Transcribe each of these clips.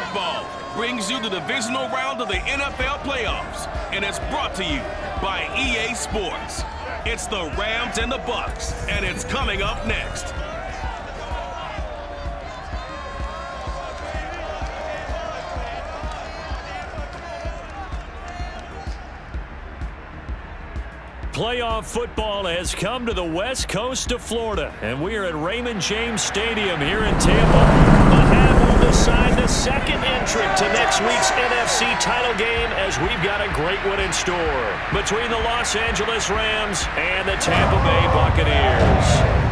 Football brings you the divisional round of the NFL playoffs, and it's brought to you by EA Sports. It's the Rams and the Bucs, and it's coming up next. Playoff football has come to the west coast of Florida, and we are at Raymond James Stadium here in Tampa. The Ham will decide the second entrant to next week's NFC title game, as we've got a great one in store between the Los Angeles Rams and the Tampa Bay Buccaneers.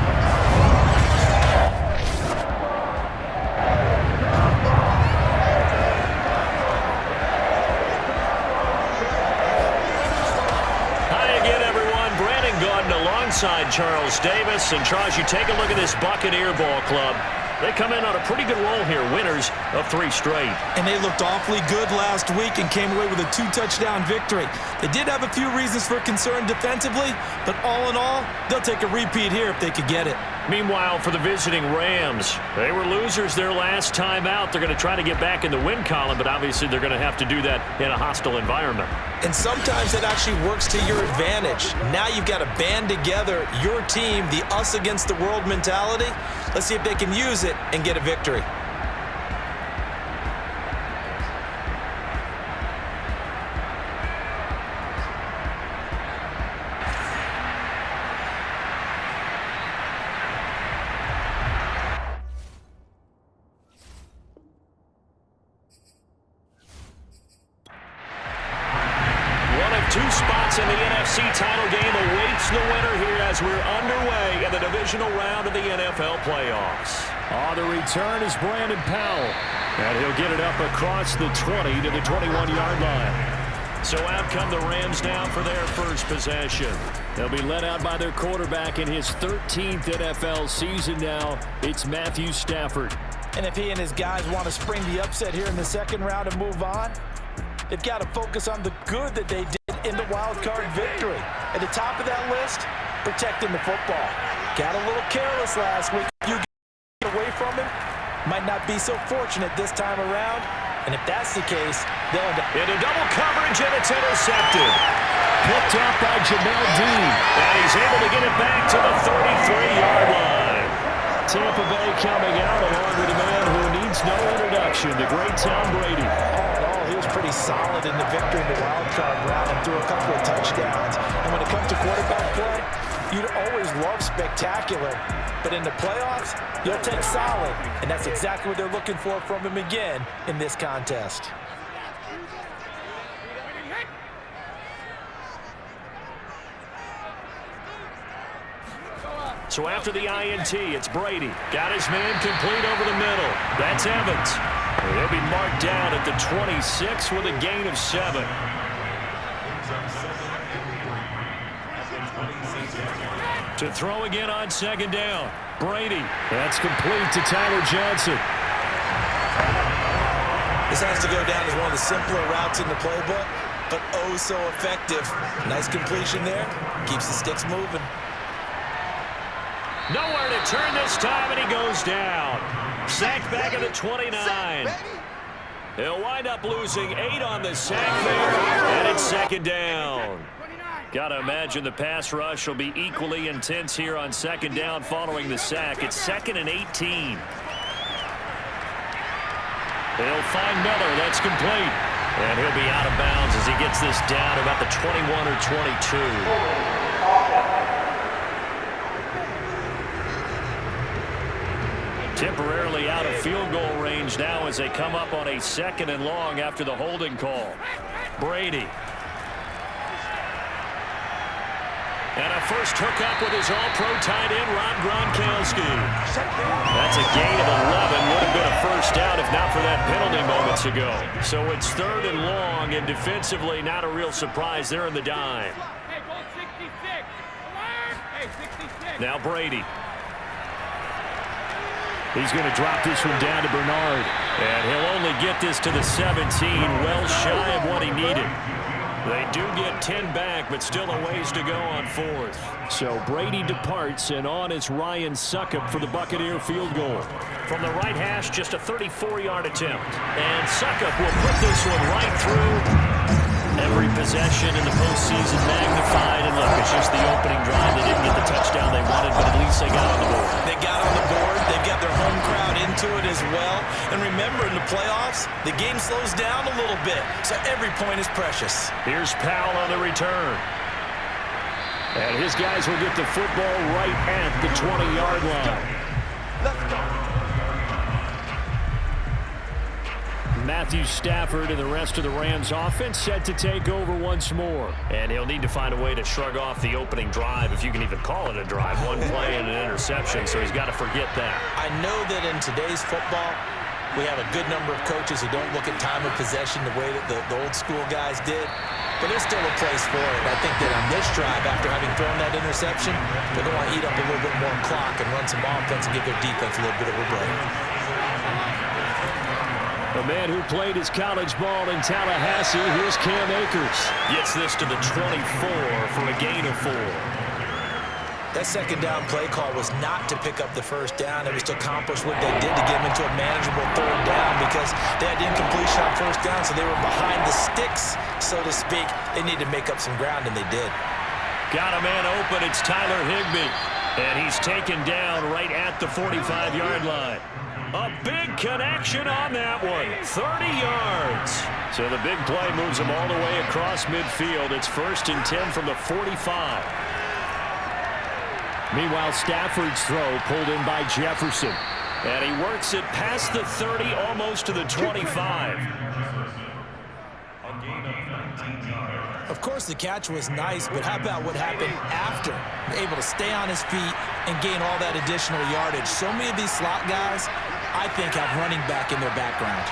Alongside Charles Davis. And Charles, you take a look at this Buccaneer ball club. They come in on a pretty good roll here, winners of 3 straight. And they looked awfully good last week and came away with a 2-touchdown victory. They did have a few reasons for concern defensively, but all in all, they'll take a repeat here if they could get it. Meanwhile, for the visiting Rams, they were losers their last time out. They're going to try to get back in the win column, but obviously they're going to have to do that in a hostile environment. And sometimes that actually works to your advantage. Now you've got to band together your team, the us against the world mentality. Let's see if they can use it and get a victory. Two spots in the NFC title game awaits the winner here as we're underway in the divisional round of the NFL playoffs. On the return is Brandon Powell, and he'll get it up across the 20 to the 21-yard line. So out come the Rams down for their first possession. They'll be led out by their quarterback in his 13th NFL season now. It's Matthew Stafford. And if he and his guys want to spring the upset here in the second round and move on, they've got to focus on the good that they did in the wild card victory. At the top of that list, protecting the football. Got a little careless last week. You get away from him, might not be so fortunate this time around. And if that's the case, they'll end up into double coverage, and it's intercepted. Picked up by Jamel Dean, and he's able to get it back to the 33-yard line. Tampa Bay coming out along with a man who needs no introduction, the great Tom Brady. He was pretty solid in the victory in the wild card round and threw a couple of touchdowns. And when it comes to quarterback play, you'd always love spectacular. But in the playoffs, you'll take solid. And that's exactly what they're looking for from him again in this contest. So after the INT, it's Brady. Got his man complete over the middle. That's Evans. He'll be marked down at the 26 with a gain of 7. To throw again on second down. Brady. That's complete to Tyler Johnson. This has to go down as one of the simpler routes in the playbook, but oh so effective. Nice completion there. Keeps the sticks moving. Nowhere to turn this time, and he goes down. Sacked back at the 29. He'll wind up losing 8 on the sack there, and it's second down. Got to imagine the pass rush will be equally intense here on second down following the sack. It's 2nd and 18. They'll find Miller. That's complete. And he'll be out of bounds as he gets this down about the 21 or 22. Temporarily out of field goal range now as they come up on a 2nd and long after the holding call. Brady. And a first hookup with his all-pro tight end, Rob Gronkowski. That's a gain of 11. Would have been a first down if not for that penalty moments ago. So it's 3rd and long, and defensively not a real surprise there in the dime. Now Brady. He's going to drop this one down to Bernard. And he'll only get this to the 17, well shy of what he needed. They do get 10 back, but still a ways to go on fourth. So Brady departs, and on is Ryan Succop for the Buccaneer field goal. From the right hash, just a 34-yard attempt. And Succop will put this one right through. Every possession in the postseason magnified. And look, it's just the opening drive. They didn't get the touchdown they wanted, but at least they got on the board. They got on the board. They've got their home crowd into it as well. And remember, in the playoffs, the game slows down a little bit, so every point is precious. Here's Powell on the return. And his guys will get the football right at the 20-yard line. Let's go. Matthew Stafford and the rest of the Rams offense set to take over once more. And he'll need to find a way to shrug off the opening drive, if you can even call it a drive. One play and an interception, so he's got to forget that. I know that in today's football, we have a good number of coaches who don't look at time of possession the way that the old school guys did. But there's still a place for it. I think that on this drive, after having thrown that interception, they're going to want to eat up a little bit more clock and run some offense and give their defense a little bit of a break. A man who played his college ball in Tallahassee, here's Cam Akers. Gets this to the 24 for a gain of 4. That second down play call was not to pick up the first down. It was to accomplish what they did to get them into a manageable third down because they had incompletion on first down, so they were behind the sticks, so to speak. They needed to make up some ground, and they did. Got a man open. It's Tyler Higbee. And he's taken down right at the 45-yard line. A big connection on that one. 30 yards. So the big play moves him all the way across midfield. It's 1st and 10 from the 45. Meanwhile, Stafford's throw pulled in by Jefferson. And he works it past the 30, almost to the 25. Of course, the catch was nice, but how about what happened after? Able to stay on his feet and gain all that additional yardage. So many of these slot guys, I think, have running back in their background.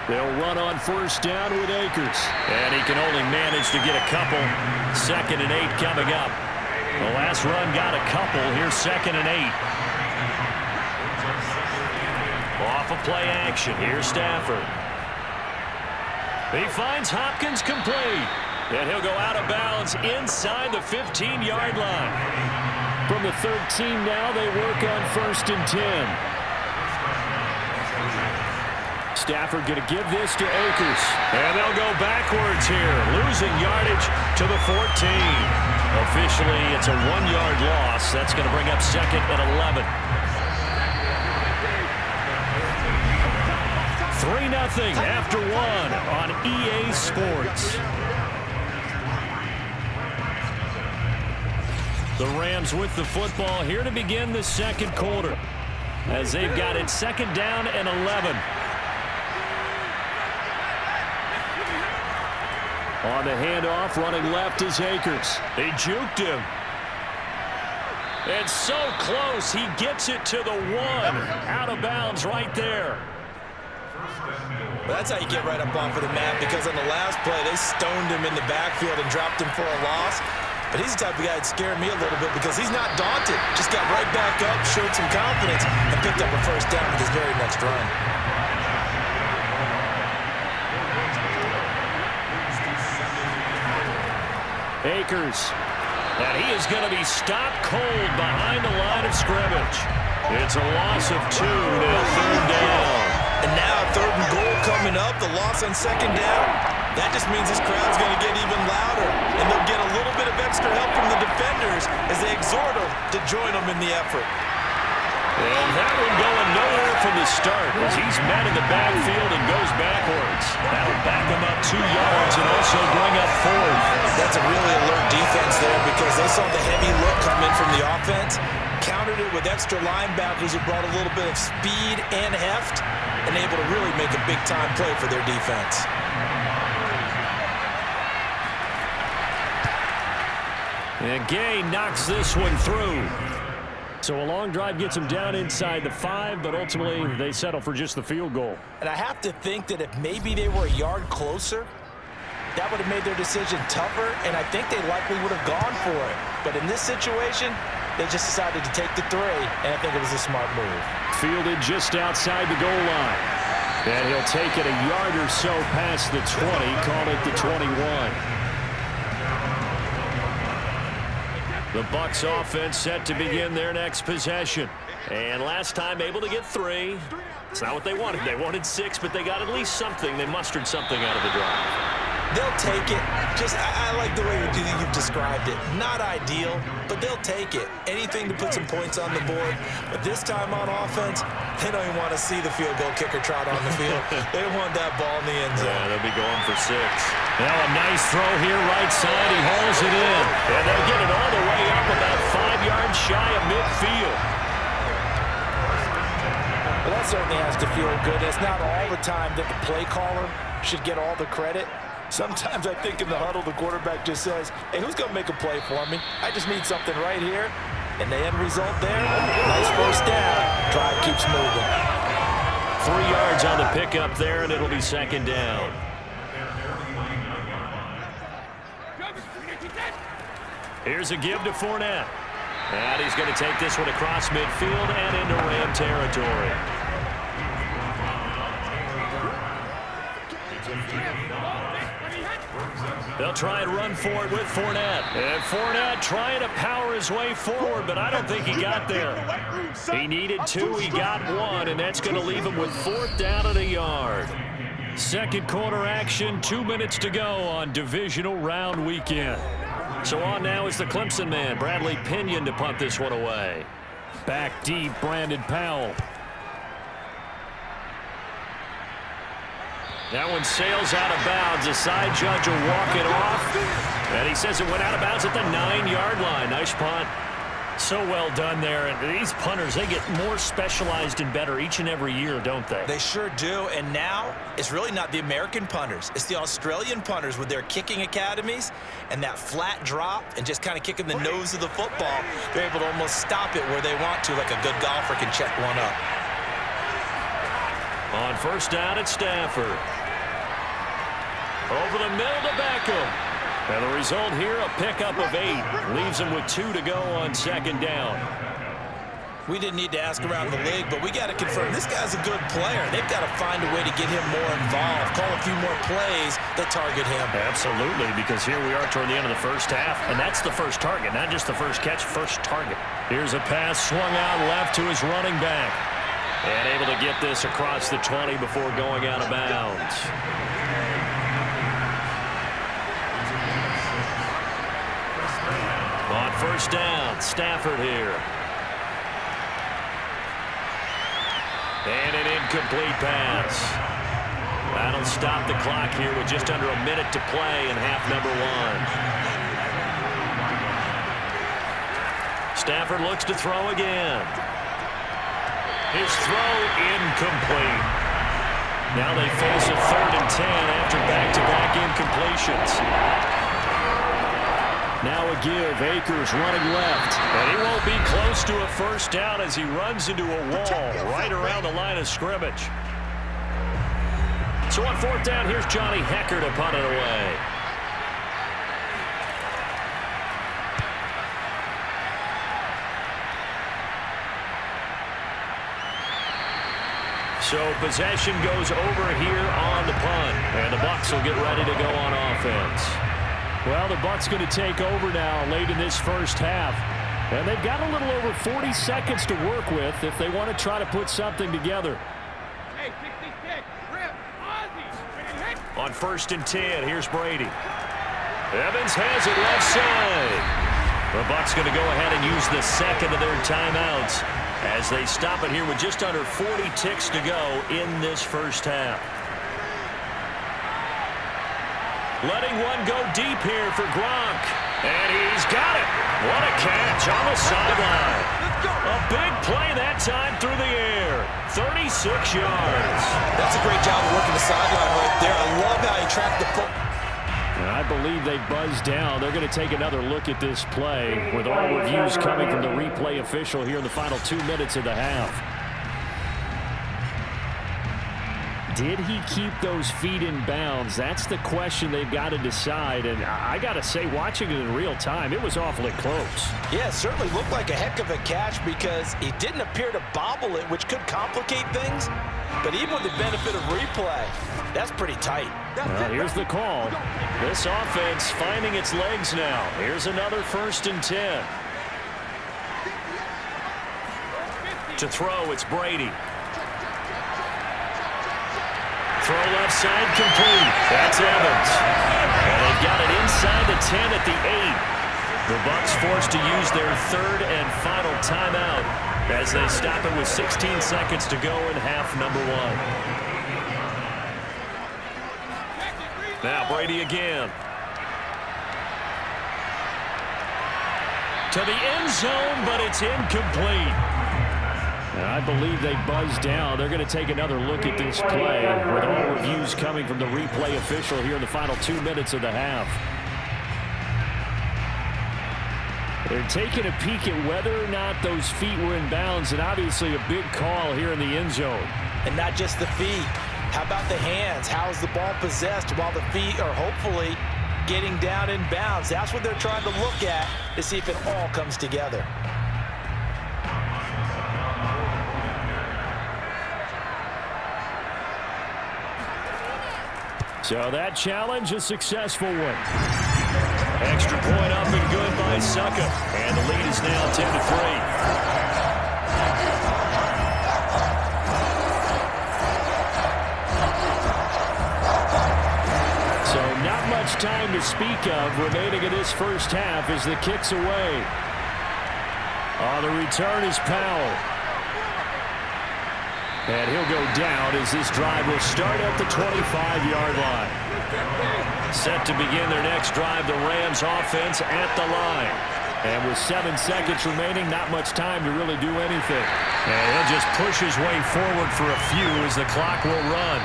They'll run on first down with Akers. And he can only manage to get a couple. 2nd and 8 coming up. The last run got a couple. Here's 2nd and 8. Off of play action. Here's Stafford. He finds Hopkins complete. And he'll go out of bounds inside the 15-yard line. From the 13 now, they work on 1st and 10. Stafford going to give this to Akers. And they'll go backwards here, losing yardage to the 14. Officially, it's a 1-yard loss. That's going to bring up 2nd and 11. 3-0 after 1 on EA Sports. The Rams with the football here to begin the second quarter, as they've got it 2nd down and 11. On the handoff, running left is Akers. They juked him. And so close, he gets it to the 1. Out of bounds right there. Well, that's how you get right up off of the mat, because on the last play, they stoned him in the backfield and dropped him for a loss. But he's the type of guy that scared me a little bit because he's not daunted. Just got right back up, showed some confidence, and picked up a first down with his very next run. Akers. And he is going to be stopped cold behind the line of scrimmage. It's a loss of 2 to 3rd down. And now 3rd and goal coming up, the loss on 2nd down. That just means this crowd's going to get even louder, and they'll get a little bit of extra help from the defenders as they exhort them to join them in the effort. And that one going nowhere from the start as he's met in the backfield and goes backwards. That'll back him up 2 yards and also bring up 4th. That's a really alert defense there because they saw the heavy look come in from the offense, countered it with extra linebackers who brought a little bit of speed and heft, and able to really make a big-time play for their defense. And Gay knocks this one through. So a long drive gets them down inside the 5, but ultimately they settle for just the field goal. And I have to think that if maybe they were a yard closer, that would have made their decision tougher, and I think they likely would have gone for it. But in this situation, they just decided to take the 3, and I think it was a smart move. Fielded just outside the goal line. And he'll take it a yard or so past the 20, call it the 21. The Bucs offense set to begin their next possession. And last time able to get 3. It's not what they wanted. They wanted 6, but they got at least something. They mustered something out of the drive. They'll take it. I like the way you've described it. Not ideal, but they'll take it. Anything to put some points on the board. But this time on offense, they don't even want to see the field goal kicker trot on the field. They want that ball in the end zone. Yeah, they'll be going for 6. Now a nice throw here, right side. He hauls it in. And they'll get it all the way up about 5 yards shy of midfield. Well, that certainly has to feel good. It's not all the time that the play caller should get all the credit. Sometimes I think in the huddle, the quarterback just says, hey, who's going to make a play for me? I just need something right here. And the end result there, nice first down. Drive keeps moving. 3 yards on the pickup there, and it'll be second down. Here's a give to Fournette. And he's going to take this one across midfield and into Ram territory. They'll try and run for it with Fournette. And Fournette trying to power his way forward, but I don't think he got there. He needed 2, he got 1, and that's going to leave him with 4th down and a yard. Second quarter action, 2 minutes to go on divisional round weekend. So on now is the Clemson man, Bradley Pinion, to punt this one away. Back deep, Brandon Powell. That one sails out of bounds. The side judge will walk it off. And he says it went out of bounds at the 9-yard line. Nice punt. So well done there. And these punters, they get more specialized and better each and every year, don't they? They sure do. And now it's really not the American punters. It's the Australian punters with their kicking academies and that flat drop and just kind of kicking the nose of the football. They're able to almost stop it where they want to, like a good golfer can check one up. On first down at Stafford. Over the middle to Beckham. And the result here, a pickup of 8. Leaves him with 2 to go on second down. We didn't need to ask around the league, but we got to confirm this guy's a good player. They've got to find a way to get him more involved, call a few more plays that target him. Absolutely, because here we are toward the end of the first half, and that's the first target, not just the first catch, first target. Here's a pass swung out left to his running back. And able to get this across the 20 before going out of bounds. On first down, Stafford here. And an incomplete pass. That'll stop the clock here with just under a minute to play in half number 1. Stafford looks to throw again. His throw incomplete. Now they face a 3rd and 10 after back-to-back incompletions. Now a give. Akers running left. And he won't be close to a first down as he runs into a wall right around the line of scrimmage. So on 4th down, here's Johnny Hecker to punt it away. So possession goes over here on the punt. And the Bucs will get ready to go on offense. Well, the Bucs going to take over now late in this first half. And they've got a little over 40 seconds to work with if they want to try to put something together. On 1st and 10, here's Brady. Evans has it left side. The Bucs going to go ahead and use the second of their timeouts as they stop it here with just under 40 ticks to go in this first half. Letting one go deep here for Gronk. And he's got it. What a catch on the sideline. A big play that time through the air. 36 yards. That's a great job of working the sideline right there. I love how he tracked the football. I believe they buzzed down. They're going to take another look at this play with all reviews coming from the replay official here in the final 2 minutes of the half. Did he keep those feet in bounds? That's the question they've got to decide. And I got to say, watching it in real time, it was awfully close. Yeah, it certainly looked like a heck of a catch because he didn't appear to bobble it, which could complicate things. But even with the benefit of replay, that's pretty tight. Well, here's the call. This offense finding its legs now. Here's another 1st and 10. To throw, it's Brady. Throw left side complete. That's Evans. And they've got it inside the 10 at the 8. The Bucs forced to use their 3rd and final timeout as they stop it with 16 seconds to go in half number 1. Now Brady again. To the end zone, but it's incomplete. And I believe they buzzed down. They're going to take another look at this play with all reviews coming from the replay official here in the final 2 minutes of the half. They're taking a peek at whether or not those feet were in bounds, and obviously a big call here in the end zone. And not just the feet. How about the hands? How is the ball possessed while the feet are hopefully getting down in bounds? That's what they're trying to look at to see if it all comes together. So that challenge, a successful one. Extra point up and good by Succa. And the lead is now 10-3. So not much time to speak of remaining in this first half as the kick's away. On the return is Powell. And he'll go down as this drive will start at the 25-yard line. Set to begin their next drive, the Rams offense at the line. And with 7 seconds remaining, not much time to really do anything. And he'll just push his way forward for a few as the clock will run.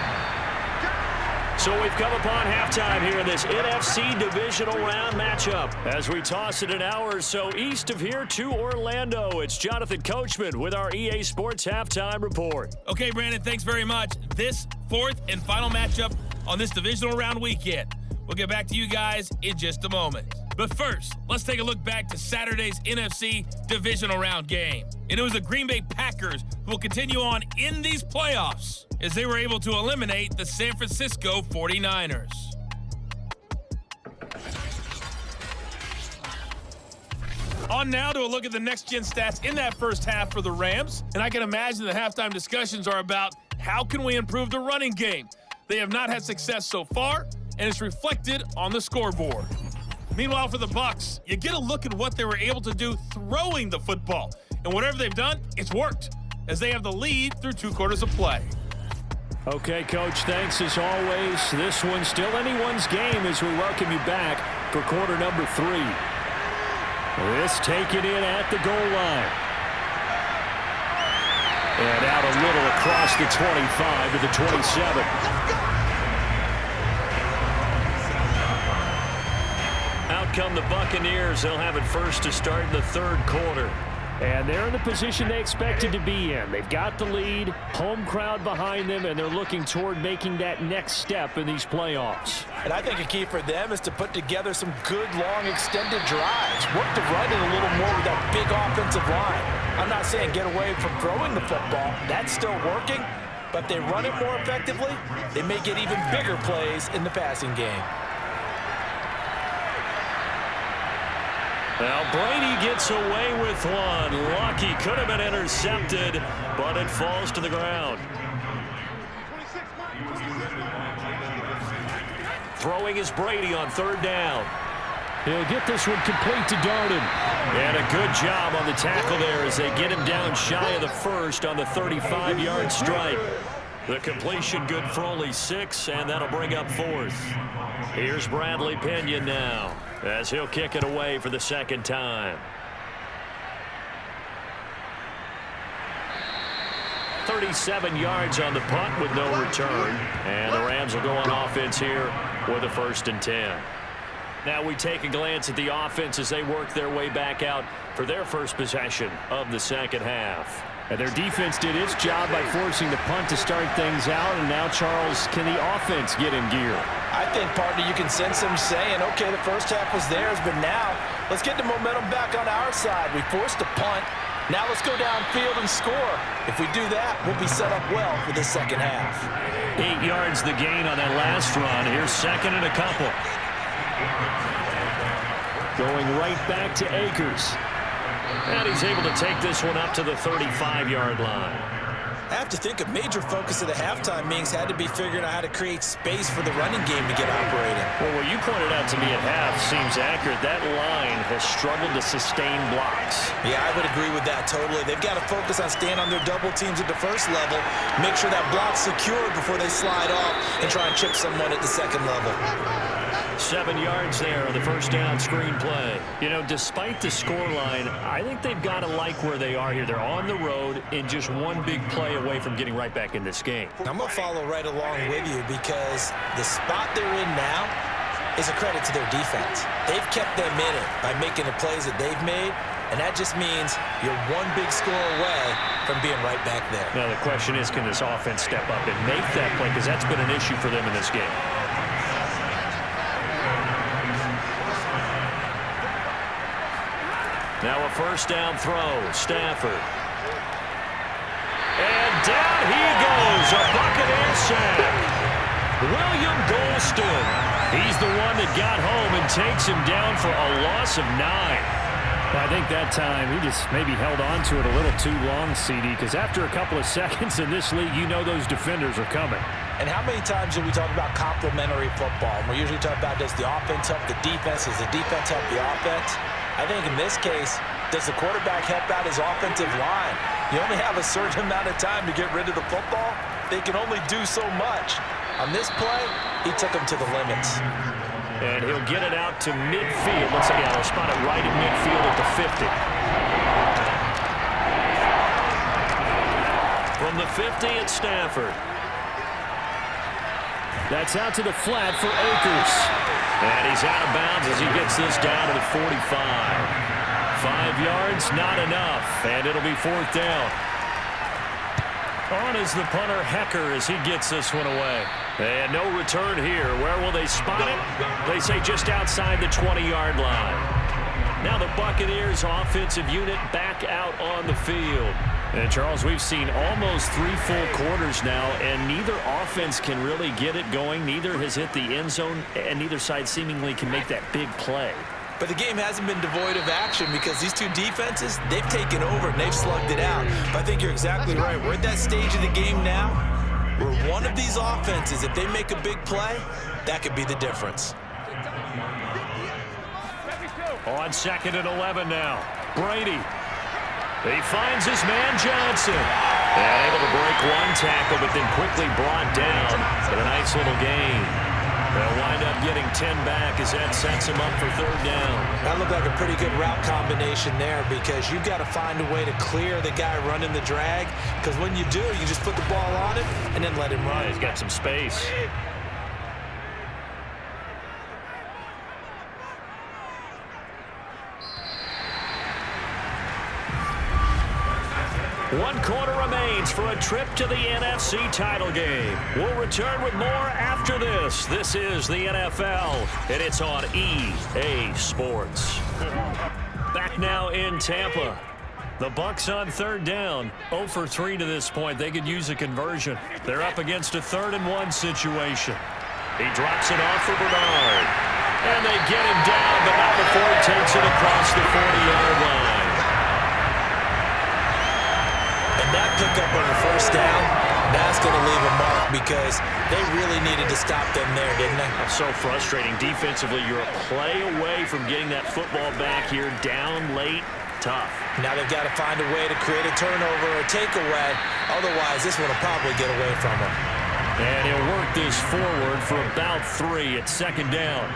So we've come upon halftime here in this NFC Divisional round matchup. As we toss it an hour or so east of here to Orlando, it's Jonathan Coachman with our EA Sports Halftime Report. Okay, Brandon, thanks very much. This 4th and final matchup on this Divisional round weekend. We'll get back to you guys in just a moment. But first, let's take a look back to Saturday's NFC Divisional round game. And it was the Green Bay Packers who will continue on in these playoffs as they were able to eliminate the San Francisco 49ers. On now to a look at the next-gen stats in that first half for the Rams. And I can imagine the halftime discussions are about how can we improve the running game. They have not had success so far, and it's reflected on the scoreboard. Meanwhile, for the Bucs, you get a look at what they were able to do throwing the football. And whatever they've done, it's worked, as they have the lead through 2 quarters of play. Okay, Coach, thanks as always. This one's still anyone's game as we welcome you back for quarter number 3. This taken in at the goal line. And out a little across the 25 to the 27. Out come the Buccaneers. They'll have it first to start in the 3rd quarter. And they're in the position they expected to be in. They've got the lead, home crowd behind them, and they're looking toward making that next step in these playoffs. And I think a key for them is to put together some good, long, extended drives. Work the run it a little more with that big offensive line. I'm not saying get away from throwing the football. That's still working. But if they run it more effectively, they may get even bigger plays in the passing game. Now Brady gets away with one. Lucky, could have been intercepted, but it falls to the ground. Throwing is Brady on 3rd down. He'll get this one complete to Darden. And a good job on the tackle there as they get him down shy of the 1st on the 35-yard strike. The completion good for only 6, and that'll bring up 4th. Here's Bradley Pinion now as he'll kick it away for the 2nd time. 37 yards on the punt with no return. And the Rams will go on offense here with a 1st and 10. Now we take a glance at the offense as they work their way back out for their first possession of the 2nd half. And their defense did its job by forcing the punt to start things out. And now, Charles, can the offense get in gear? I think, partner, you can sense them saying, okay, the first half was theirs, but now let's get the momentum back on our side. We forced a punt. Now let's go downfield and score. If we do that, we'll be set up well for the second half. 8 yards the gain on that last run. Here's second and a couple. Going right back to Akers. And he's able to take this one up to the 35-yard line. I have to think a major focus of the halftime meetings had to be figuring out how to create space for the running game to get operating. Well, what you pointed out to me at half seems accurate. That line has struggled to sustain blocks. Yeah, I would agree with that totally. They've got to focus on staying on their double teams at the first level, make sure that block's secured before they slide off and try and chip someone at the second level. 7 yards there on the first down screen play. You know, despite the scoreline, I think they've got to like where they are here. They're on the road and just one big play away from getting right back in this game. I'm going to follow right along with you because the spot they're in now is a credit to their defense. They've kept them in it by making the plays that they've made, and that just means you're one big score away from being right back there. Now, the question is, can this offense step up and make that play? Because that's been an issue for them in this game. Now a first down throw, Stafford. And down he goes, a Buccaneers sack. William Golston. He's the one that got home and takes him down for a loss of 9. Well, I think that time he just maybe held on to it a little too long, CD, because after a couple of seconds in this league, you know those defenders are coming. And how many times do we talk about complementary football? And we usually talk about, does the offense help the defense? Does the defense help the offense? I think in this case, does the quarterback help out his offensive line? You only have a certain amount of time to get rid of the football. They can only do so much. On this play, he took him to the limits. And he'll get it out to midfield. Let's see, he'll spot it right in midfield at the 50. From the 50 at Stafford. That's out to the flat for Akers. And he's out of bounds as he gets this down to the 45. 5 yards, not enough. And it'll be fourth down. On is the punter, Hecker, as he gets this one away. And no return here. Where will they spot it? They say just outside the 20-yard line. Now the Buccaneers offensive unit back out on the field. And Charles, we've seen almost 3 full quarters now, and neither offense can really get it going. Neither has hit the end zone, and neither side seemingly can make that big play. But the game hasn't been devoid of action because these two defenses, they've taken over and they've slugged it out. But I think you're exactly right. We're at that stage of the game now where one of these offenses, if they make a big play, that could be the difference. On second and 11 now. Brady. He finds his man Johnson. And able to break one tackle, but then quickly brought down. But a nice little gain. They'll wind up getting 10 back as that sets him up for third down. That looked like a pretty good route combination there because you've got to find a way to clear the guy running the drag. Because when you do, you just put the ball on him and then let him run. Yeah, he's got some space. One quarter remains for a trip to the NFC title game. We'll return with more after this. This is the NFL, and it's on EA Sports. Back now in Tampa. The Bucs on third down. 0 for 3 to this point. They could use a conversion. They're up against a 3rd and 1 situation. He drops it off for Bernard. And they get him down, but not before he takes it across the 40-yard line. That pickup on the first down, that's going to leave a mark because they really needed to stop them there, didn't they? That's so frustrating. Defensively, you're a play away from getting that football back here. Down late, tough. Now they've got to find a way to create a turnover or a takeaway. Otherwise, this one will probably get away from them. And he'll work this forward for about 3 at second down.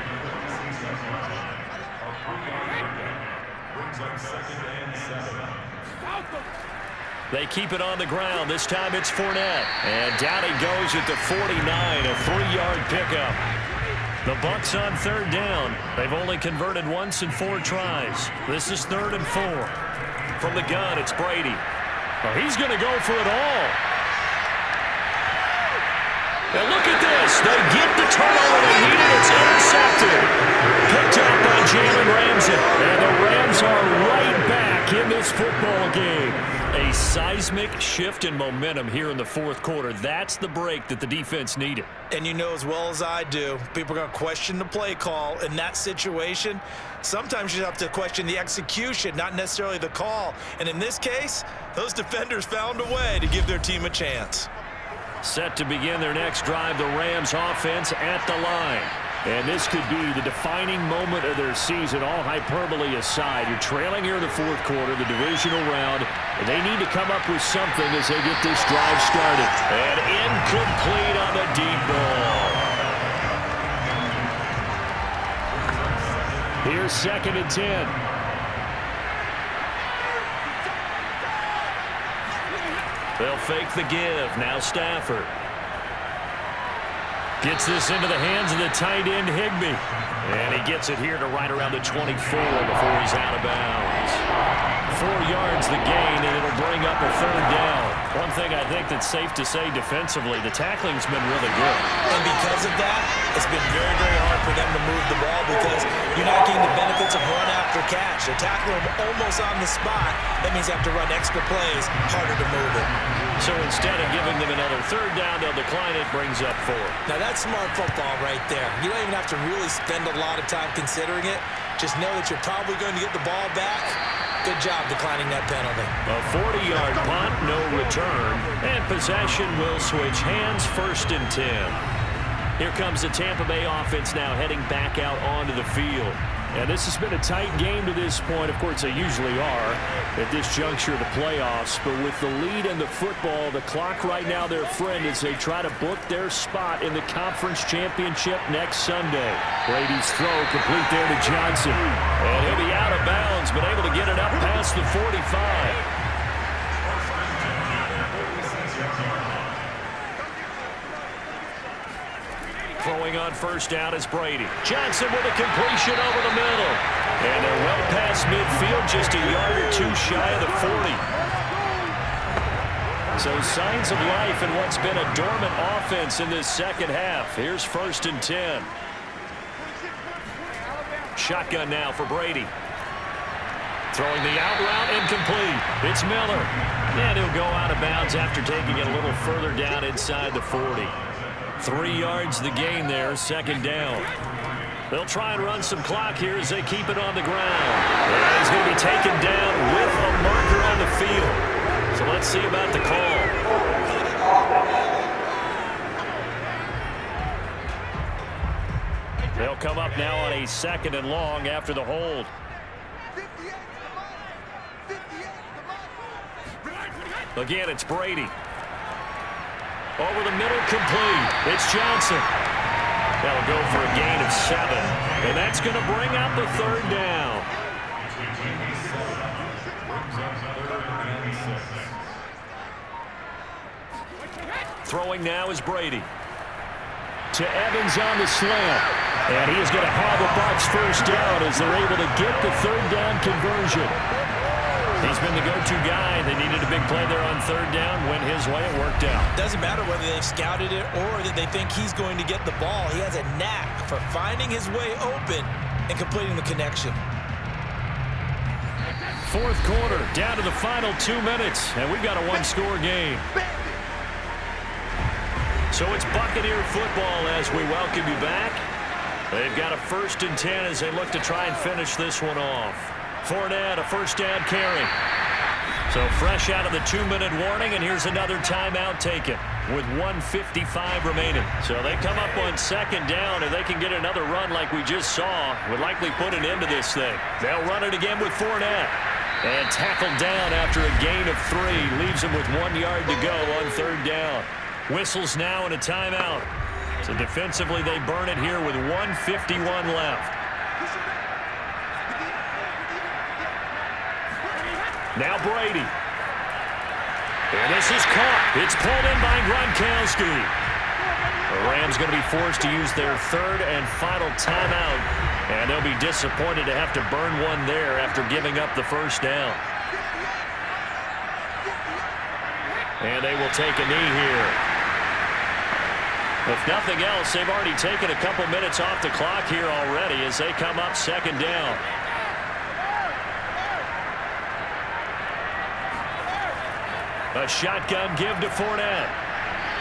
They keep it on the ground. This time it's Fournette. And down he goes at the 49, a 3-yard pickup. The Bucs on third down. They've only converted once in 4 tries. This is 3rd and 4. From the gun, it's Brady. Oh, he's going to go for it all. And look at this. They get the turnover they needed. It's intercepted. Picked up by Jalen Ramsey. And the Rams are right back back in this football game. A seismic shift in momentum here in the fourth quarter. That's the break that the defense needed. And you know as well as I do, people are going to question the play call in that situation. Sometimes you have to question the execution, not necessarily the call. And in this case, those defenders found a way to give their team a chance. Set to begin their next drive, the Rams offense at the line. And this could be the defining moment of their season, all hyperbole aside. You're trailing here in the fourth quarter, the divisional round, and they need to come up with something as they get this drive started. And incomplete on the deep ball. Here's 2nd and 10. They'll fake the give. Now Stafford. Gets this into the hands of the tight end, Higbee. And he gets it here to right around the 24 before he's out of bounds. 4 yards the gain, and it'll bring up a 3rd down. One thing I think that's safe to say defensively, the tackling's been really good. And because of that, it's been very, very hard for them to move the ball because you're not getting the benefits of run after catch. They're tackling them almost on the spot. That means they have to run extra plays, harder to move it. So instead of giving them another 3rd down, they'll decline it, brings up 4. Now that's smart football right there. You don't even have to really spend a lot of time considering it. Just know that you're probably going to get the ball back. Good job declining that penalty. A 40-yard punt, no return, and possession will switch hands, 1st and 10. Here comes the Tampa Bay offense now heading back out onto the field. And this has been a tight game to this point. Of course, they usually are at this juncture of the playoffs. But with the lead in the football, the clock right now their friend as they try to book their spot in the conference championship next Sunday. Brady's throw complete there to Johnson. And he'll be out of bounds, but able to get it up past the 45. Throwing on 1st down is Brady. Johnson with a completion over the middle. And they're well past midfield, just a yard or 2 shy of the 40. So signs of life in what's been a dormant offense in this second half. Here's 1st and 10. Shotgun now for Brady. Throwing the out route, incomplete. It's Miller. And he'll go out of bounds after taking it a little further down inside the 40. 3 yards the gain there, 2nd down. They'll try and run some clock here as they keep it on the ground. And he's going to be taken down with a marker on the field. So let's see about the call. They'll come up now on a 2nd and long after the hold. Again, it's Brady. Over the middle, complete. It's Johnson. That'll go for a gain of 7. And that's going to bring out the 3rd down. Throwing now is Brady. To Evans on the slant. And he is going to have a Bucs 1st down as they're able to get the 3rd down conversion. He's been the go-to guy. They needed a big play there on 3rd down. Went his way. It worked out. Doesn't matter whether they've scouted it or that they think he's going to get the ball. He has a knack for finding his way open and completing the connection. 4th quarter, down to the final 2 minutes, and we've got a 1-score game. So it's Buccaneer football as we welcome you back. They've got a 1st and 10 as they look to try and finish this one off. Fournette, a 1st down carry. So fresh out of the 2-minute warning, and here's another timeout taken with 1:55 remaining. So they come up on 2nd down, and they can get another run like we just saw. Would likely put an end to this thing. They'll run it again with Fournette. And tackled down after a gain of 3. Leaves him with 1 yard to go on 3rd down. Whistles now and a timeout. So defensively, they burn it here with 1:51 left. Now Brady. And this is caught. It's pulled in by Gronkowski. The Rams going to be forced to use their 3rd and final timeout. And they'll be disappointed to have to burn one there after giving up the 1st down. And they will take a knee here. If nothing else, they've already taken a couple minutes off the clock here already as they come up 2nd down. A shotgun give to Fournette.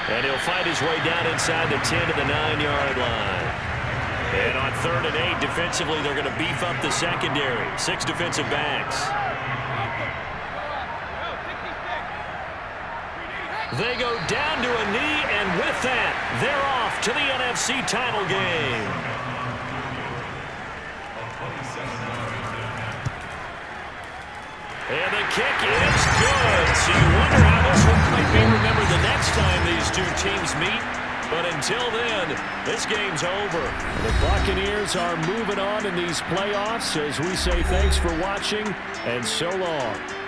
And he'll fight his way down inside the 10 to the 9-yard line. And on 3rd and 8, defensively, they're going to beef up the secondary. 6 defensive backs. They go down to a knee, and with that, they're off to the NFC title game. And the kick is good. So you wonder how this one might be remembered the next time these two teams meet. But until then, this game's over. The Buccaneers are moving on in these playoffs as we say thanks for watching and so long.